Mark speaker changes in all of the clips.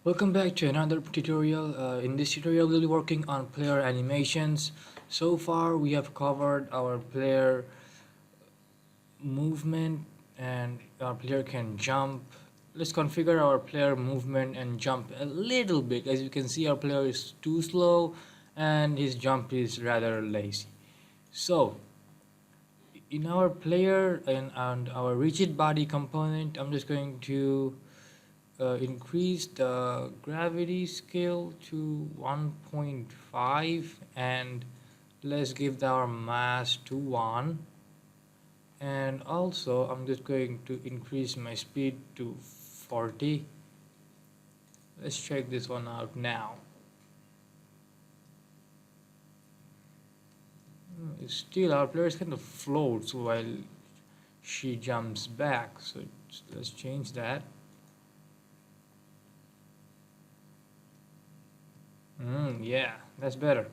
Speaker 1: Welcome back to another tutorial. In this tutorial, we'll be working on player animations. So far, we have covered our player movement and our player can jump. Let's configure our player movement and jump a little bit. As you can see, our player is too slow and his jump is rather lazy. So, in our player and our rigid body component, I'm just going to increase the gravity scale to 1.5 and let's give our mass to 1, and also I'm just going to increase my speed to 40. Let's check this one out now. Still our player kind of floats while she jumps back, so let's change that. Yeah, that's better.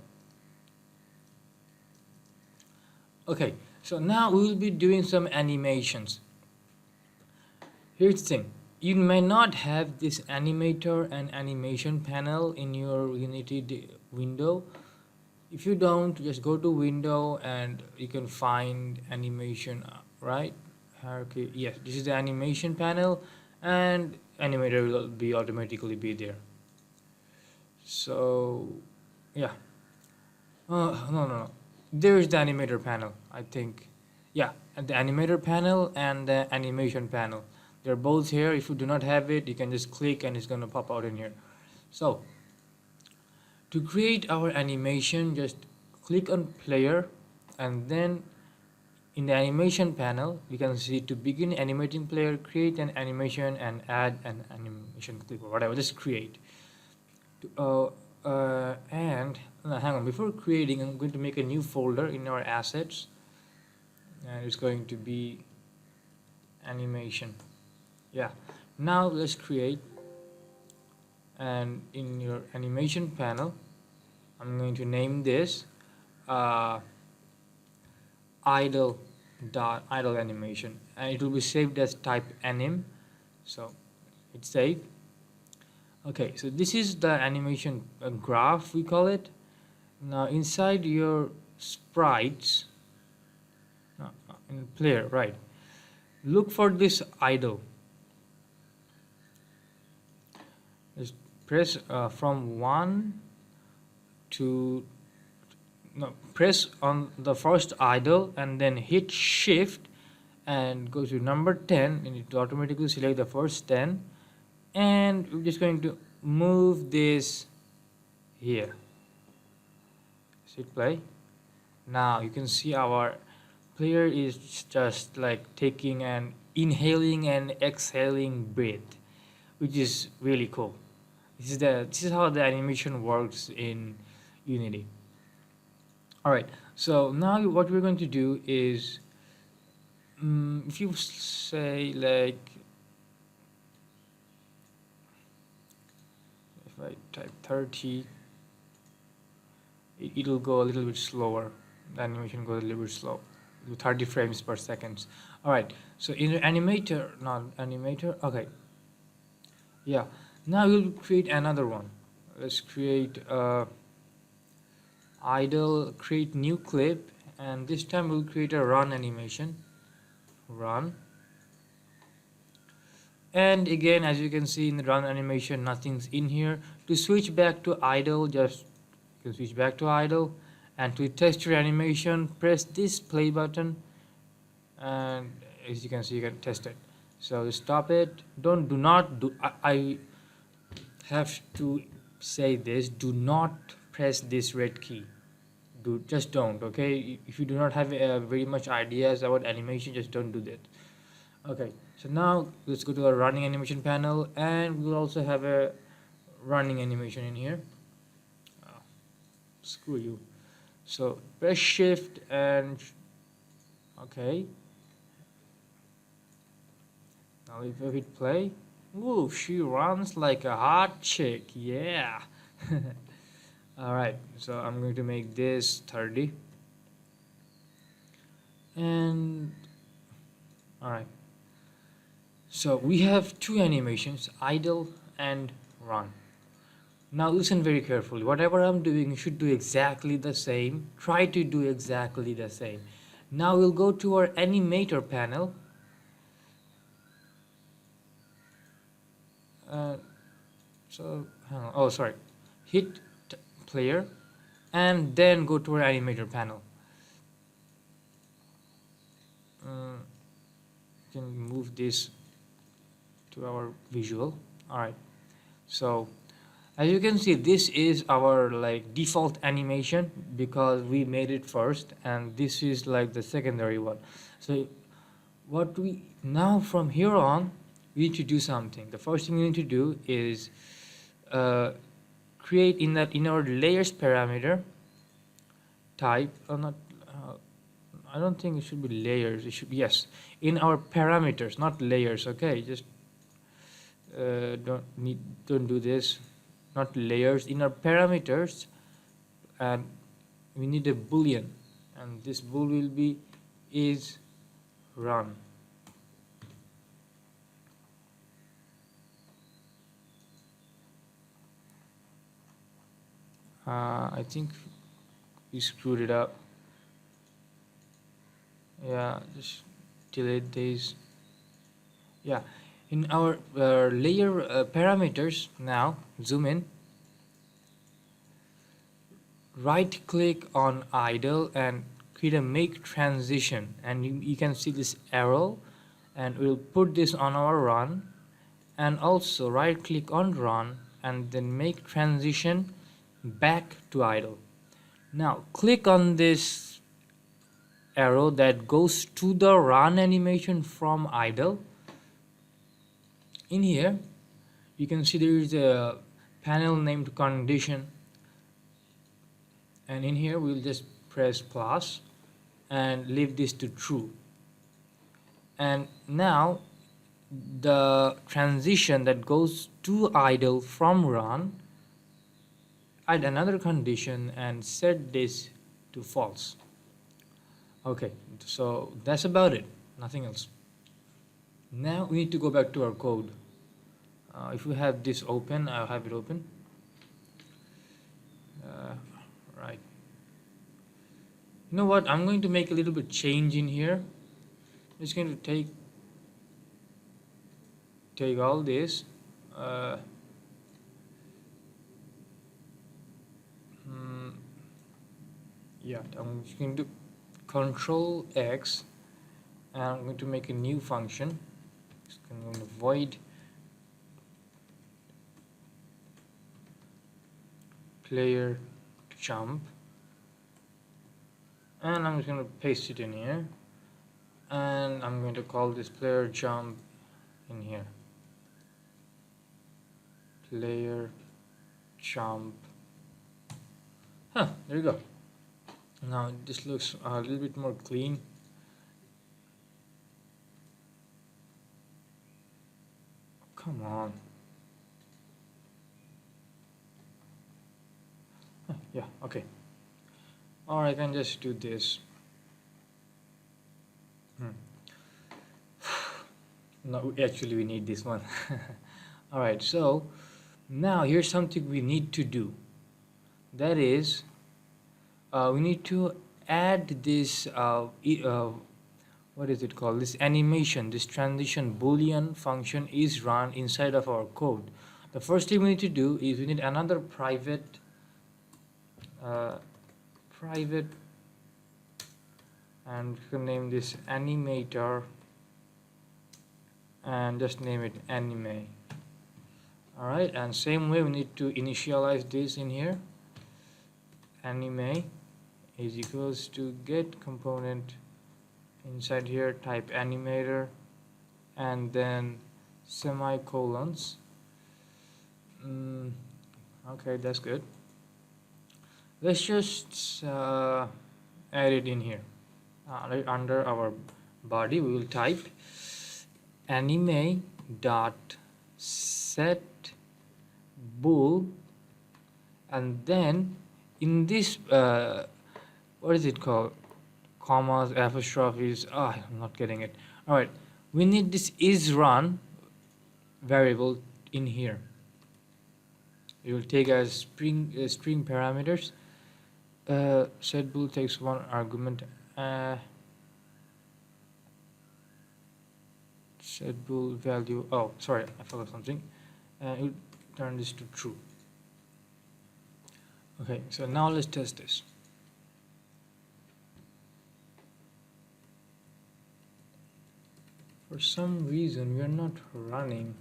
Speaker 1: Okay, so now we will be doing some animations. Here's the thing. You may not have this animator and animation panel in your Unity window. If you don't, just go to window and you can find animation, right? Hierarchy. Yes, this is the animation panel and animator will be automatically be there. So, yeah. No. There is the animator panel, I think. Yeah, and the animator panel and the animation panel. They're both here. If you do not have it, you can just click and it's going to pop out in here. So, to create our animation, just click on player and then in the animation panel, you can see to begin animating player, create an animation and add an animation clip or whatever, just create. And hang on, before creating, I'm going to make a new folder in our assets and it's going to be animation. Yeah, now let's create, and in your animation panel I'm going to name this uh, idle animation and it will be saved as type anim, so it's saved. Okay, so this is the animation graph, we call it. Now inside your sprites, in player, right, look for this idle. Just press from 1 to no, press on the first idle and then hit shift and go to number 10 and it automatically select the first 10, and we're just going to move this here. Hit play. Now you can see our player is just like taking and inhaling and exhaling breath, which is really cool. This is how the animation works in Unity. All right, so now what we're going to do is, if you say like, if I type 30, it'll go a little bit slower. The animation goes a little bit slow, 30 frames per second. All right, so in the animator, not animator. Okay, yeah. Now we'll create another one. Let's create idle, create new clip, and this time we'll create a run animation. Run. And again, as you can see in the run animation, nothing's in here. To switch back to idle, just you can switch back to idle, and to test your animation, press this play button, and as you can see, you can test it. So stop it. Do not do. I have to say this: do not press this red key. Just don't. Okay, if you do not have very much ideas about animation, just don't do that. Okay, so now let's go to our running animation panel, and we'll also have a running animation in here. Oh, screw you. So press shift and okay. Now if I hit play, ooh, she runs like a hot chick. Yeah. All right, so I'm going to make this 30. And all right. So we have two animations, idle and run. Now listen very carefully. Whatever I'm doing, you should do exactly the same. Try to do exactly the same. Now we'll go to our animator panel. Hang on. Oh, sorry. Hit player and then go to our animator panel. You can move this to our visual. All right. So as you can see, this is our like default animation because we made it first, and this is like the secondary one. So what we now from here on, we need to do something. The first thing we need to do is create in our layers parameter type, or not. I don't think it should be layers. It should be, yes, in our parameters, not layers. Okay, just don't do this. Not layers, in our parameters, and we need a boolean, and this bool will be is run. I think we screwed it up. Yeah, just delete these. Yeah, in our layer parameters, now zoom in, right click on idle and create a make transition, and you can see this arrow, and we'll put this on our run, and also right click on run and then make transition back to idle. Now click on this arrow that goes to the run animation from idle. In here you can see there is a panel named condition, and in here we'll just press plus and leave this to true. And now the transition that goes to idle from run, add another condition and set this to false. Okay, so that's about it, nothing else. Now we need to go back to our code. If we have this open, I'll have it open. Right. You know what? I'm going to make a little bit change in here. I'm just going to take all this. Yeah, I'm just going to Control X, and I'm going to make a new function. I'm going to void player jump, and I'm just going to paste it in here, and I'm going to call this player jump in here, player jump. There you go. Now this looks a little bit more clean. Come on. Yeah, okay. Or I can just do this. No, actually we need this one. Alright, so now here's something we need to do. That is, we need to add this what is it called, this animation, this transition boolean function is run inside of our code. The first thing we need to do is we need another private and we can name this animator and just name it anime. Alright, and same way we need to initialize this in here. Anime is equals to get component, inside here type animator and then semicolons. Okay, that's good. Let's just add it in here. Right under our body we will type anime dot set bool, and then in this what is it called, commas, apostrophes, I'm not getting it. Alright, we need this is run variable in here. it will take as string parameters. Set bool takes one argument. Set bool value. Oh, sorry, I forgot something. It will turn this to true. Okay, so now let's test this. For some reason, we are not running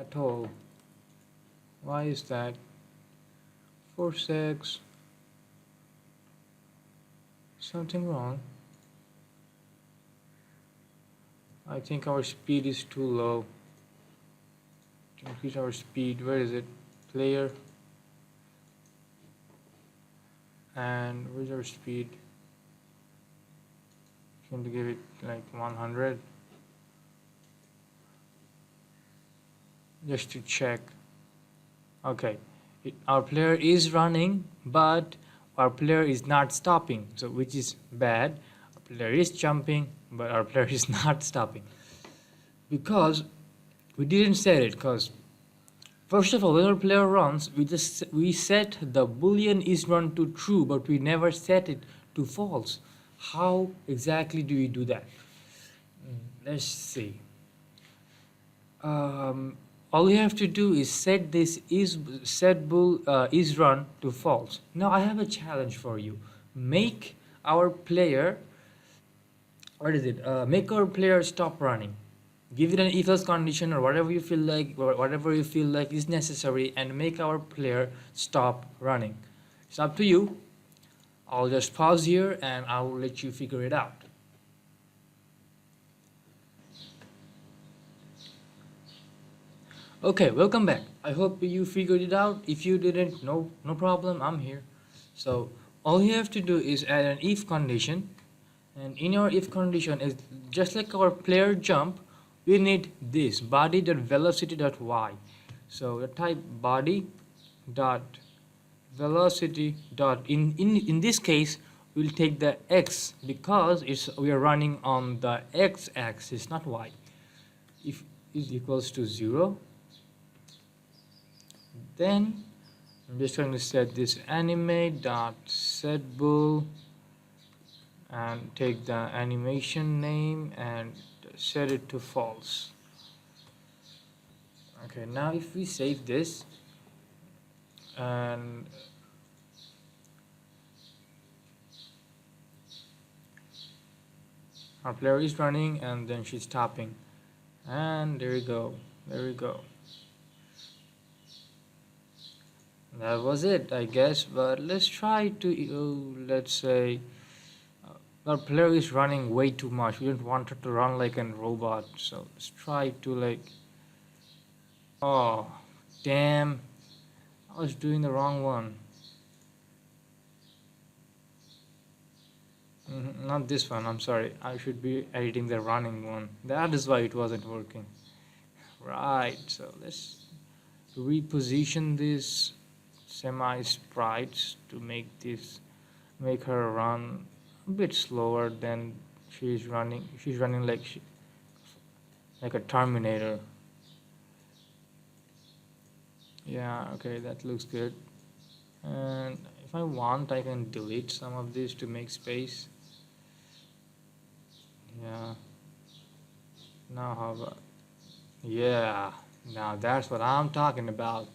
Speaker 1: at all. Why is that? Force X. Something wrong. I think our speed is too low. Increase our speed. Where is it? Player. And where's our speed? Going to give it like 100 just to check. Okay, our player is running, but our player is not stopping, so which is bad. Our player is jumping, but our player is not stopping because we didn't set it. Because first of all, when our player runs, we set the boolean is run to true, but we never set it to false. How exactly do we do that? Let's see. All you have to do is set this set bool is run to false. Now I have a challenge for you. Make our player, what is it? Make our player stop running. Give it an if else condition or whatever you feel like is necessary, and make our player stop running. It's up to you. I'll just pause here and I'll let you figure it out. Okay, welcome back. I hope you figured it out. If you didn't, no problem, I'm here. So all you have to do is add an if condition, and in your if condition is just like our player jump, we need this body.velocity.y. So the type body dot velocity dot in this case we'll take the x because we are running on the x-axis, not y. If is equals to 0, then I'm just going to set this anime dot set bool and take the animation name and set it to false. Okay, now if we save this and our player is running and then she's stopping, and there we go, that was it, I guess. But let's try to let's say our player is running way too much. We don't want her to run like a robot, so let's try to like, oh damn, I was doing the wrong one. Not this one, I'm sorry. I should be editing the running one. That is why it wasn't working. Right, so let's reposition this semi-sprites to make her run a bit slower than she's running. She's running like a Terminator. Yeah, okay, that looks good. And if I want, I can delete some of this to make space. Yeah. Now how about, yeah, now that's what I'm talking about.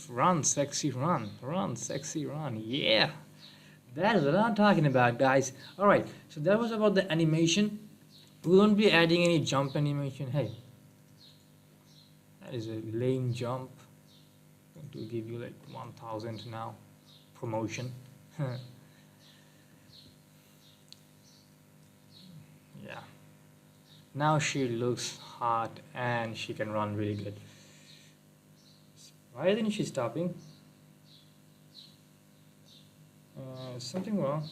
Speaker 1: Run, sexy run. Run, sexy run. Yeah. That is what I'm talking about, guys. Alright, so that was about the animation. We won't be adding any jump animation. Hey, that is a lame jump. I'm going to give you like 1000 now. Promotion. Yeah. Now she looks hot and she can run really good. Why isn't she stopping? Something wrong.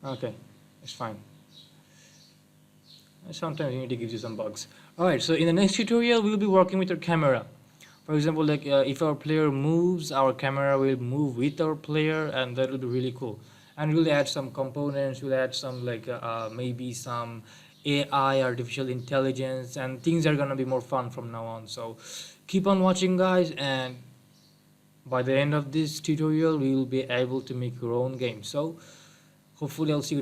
Speaker 1: Okay, it's fine. Sometimes you need to give you some bugs. Alright, so in the next tutorial, we'll be working with your camera. For example, like if our player moves, our camera will move with our player, and that would be really cool. And we'll add some components, we'll add some like maybe some AI, artificial intelligence, and things are gonna be more fun from now on. So keep on watching, guys, and by the end of this tutorial we will be able to make your own game. So hopefully I'll see you